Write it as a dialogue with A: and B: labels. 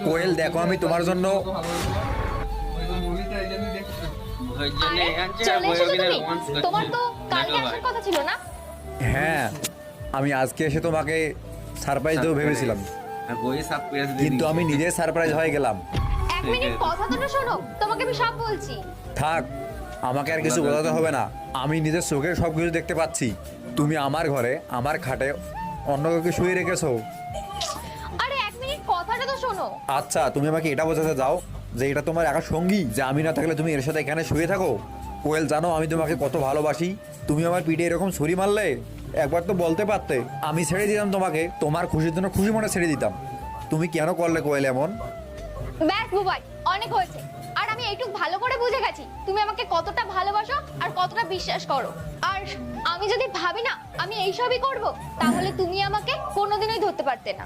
A: কোয়েল দেখো, আমি তোমার জন্য
B: চলে এসেছো তুমি? তোমার তো কালকে আসার কথা ছিল না?
A: হ্যাঁ, আমি আজকে এসে তোমাকে সারপ্রাইজ দেবো ভেবেছিলাম, কিন্তু আমি নিজে সারপ্রাইজ হয়ে গেলাম।
B: এক মিনিট কথা তো শোনো, তোমাকে আমি সব বলছি।
A: থাক, আমাকে আর কিছু বোঝাতে হবে না, আমি নিজের চোখে সব কিছু দেখতে পাচ্ছি। তুমি আমার ঘরে আমার খাটে অন্য কাউকে শুয়ে রেখেছো।
B: আরে এক মিনিট কথাটা তো শোনো।
A: আচ্ছা, তুমি আমাকে এটা বোঝাতে যাও যে এটা তোমার একা সঙ্গী, যে আমি না থাকলে তুমি এর সাথে এখানে শুয়ে থাকো। কোয়েল, জানো আমি তোমাকে কত ভালোবাসি। তুমি আমার পিঠে এরকম ছুরি মারলে, একবার তো বলতে পারতে। আমি ছেড়ে দিতাম তোমাকে, তোমার খুশির জন্য খুশি মনে ছেড়ে দিতাম। তুমি কেন করলে কোয়েল এমন?
B: ব্যাস বুবাই, অনেক হয়েছে। আর আমি এইটুকু ভালো করে বুঝে গেছি তুমি আমাকে কতটা ভালোবাসো আর কতটা বিশ্বাস করো। আর আমি যদি ভাবি না আমি এইসবই করব, তাহলে তুমি আমাকে কোনোদিনই ধরতে পারতে না।